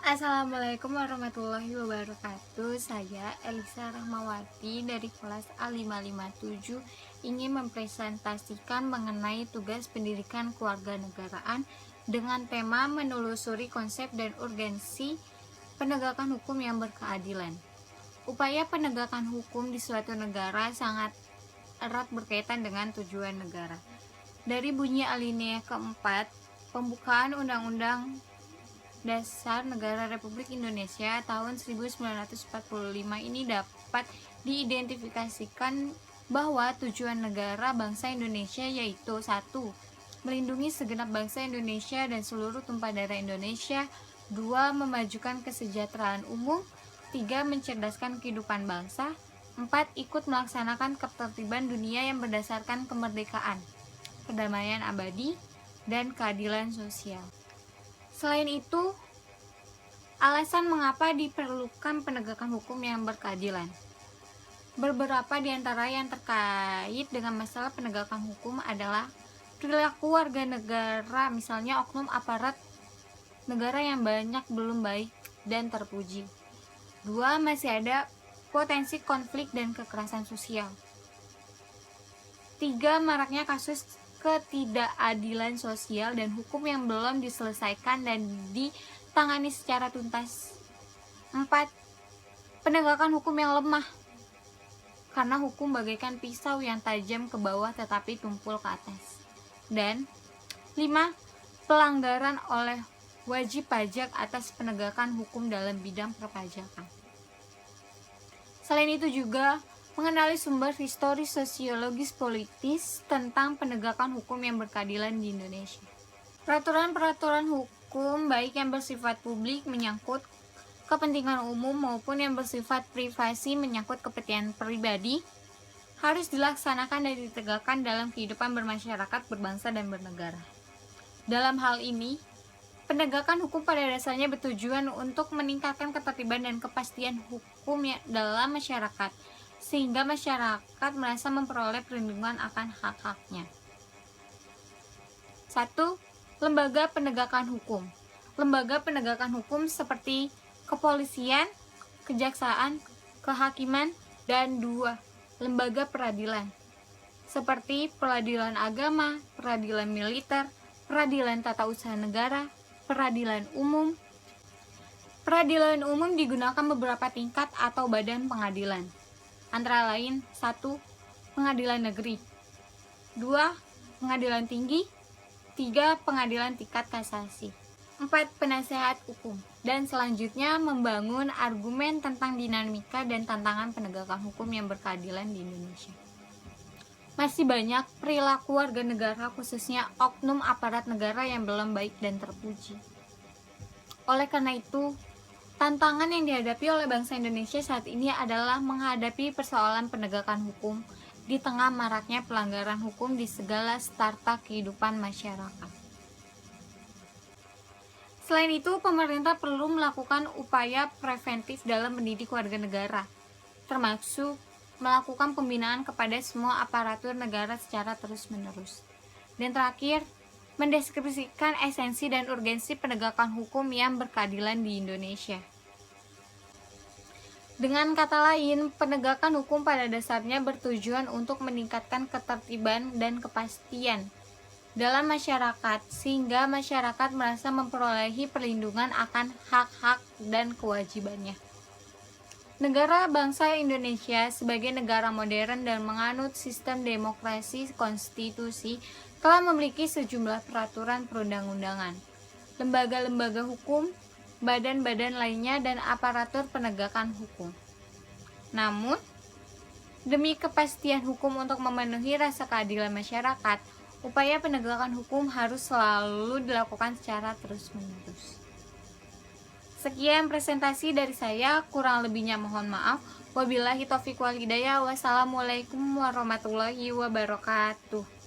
Assalamualaikum warahmatullahi wabarakatuh. Saya Elisa Rahmawati dari kelas A557 ingin mempresentasikan mengenai tugas pendidikan kewarganegaraan dengan tema menelusuri konsep dan urgensi penegakan hukum yang berkeadilan. Upaya penegakan hukum di suatu negara sangat erat berkaitan dengan tujuan negara. Dari bunyi alinea keempat, pembukaan Undang-Undang Dasar Negara Republik Indonesia tahun 1945 ini dapat diidentifikasikan bahwa tujuan negara bangsa Indonesia yaitu 1. Melindungi segenap bangsa Indonesia dan seluruh tumpah darah Indonesia. 2. Memajukan kesejahteraan umum. 3. Mencerdaskan kehidupan bangsa. 4. Ikut melaksanakan ketertiban dunia yang berdasarkan kemerdekaan, perdamaian abadi, dan keadilan sosial. Selain itu, alasan mengapa diperlukan penegakan hukum yang berkeadilan. Beberapa di antara yang terkait dengan masalah penegakan hukum adalah perilaku warga negara, misalnya oknum aparat negara yang banyak belum baik dan terpuji. 2. Masih ada potensi konflik dan kekerasan sosial. 3. Maraknya kasus ketidakadilan sosial dan hukum yang belum diselesaikan dan ditangani secara tuntas. 4. Penegakan hukum yang lemah, karena hukum bagaikan pisau yang tajam ke bawah tetapi tumpul ke atas. Dan 5. Pelanggaran oleh wajib pajak atas penegakan hukum dalam bidang perpajakan. Selain itu juga mengenali sumber historis sosiologis politis tentang penegakan hukum yang berkeadilan di Indonesia. Peraturan-peraturan hukum baik yang bersifat publik menyangkut kepentingan umum maupun yang bersifat privasi menyangkut kepentingan pribadi harus dilaksanakan dan ditegakkan dalam kehidupan bermasyarakat, berbangsa, dan bernegara. Dalam hal ini, penegakan hukum pada dasarnya bertujuan untuk meningkatkan ketertiban dan kepastian hukum dalam masyarakat, sehingga masyarakat merasa memperoleh perlindungan akan hak-haknya. 1. Lembaga penegakan hukum. Lembaga penegakan hukum seperti kepolisian, kejaksaan, kehakiman, dan 2. Lembaga peradilan seperti peradilan agama, peradilan militer, peradilan tata usaha negara, peradilan umum. Peradilan umum digunakan beberapa tingkat atau badan pengadilan, antara lain 1. Pengadilan negeri, 2. Pengadilan tinggi, 3. Pengadilan tingkat kasasi, 4. Penasehat hukum, dan selanjutnya membangun argumen tentang dinamika dan tantangan penegakan hukum yang berkeadilan di Indonesia. Masih banyak perilaku warga negara, khususnya oknum aparat negara yang belum baik dan terpuji. Oleh karena itu, tantangan yang dihadapi oleh bangsa Indonesia saat ini adalah menghadapi persoalan penegakan hukum di tengah maraknya pelanggaran hukum di segala strata kehidupan masyarakat. Selain itu, pemerintah perlu melakukan upaya preventif dalam mendidik warga negara, termasuk melakukan pembinaan kepada semua aparatur negara secara terus-menerus. Dan terakhir, mendeskripsikan esensi dan urgensi penegakan hukum yang berkeadilan di Indonesia. Dengan kata lain, penegakan hukum pada dasarnya bertujuan untuk meningkatkan ketertiban dan kepastian dalam masyarakat, sehingga masyarakat merasa memperolehi perlindungan akan hak-hak dan kewajibannya. Negara bangsa Indonesia sebagai negara modern dan menganut sistem demokrasi konstitusi telah memiliki sejumlah peraturan perundang-undangan, lembaga-lembaga hukum, badan-badan lainnya, dan aparatur penegakan hukum. Namun, demi kepastian hukum untuk memenuhi rasa keadilan masyarakat, upaya penegakan hukum harus selalu dilakukan secara terus-menerus. Sekian presentasi dari saya, kurang lebihnya mohon maaf. Wabillahi taufiq wal hidayah. Wassalamualaikum warahmatullahi wabarakatuh.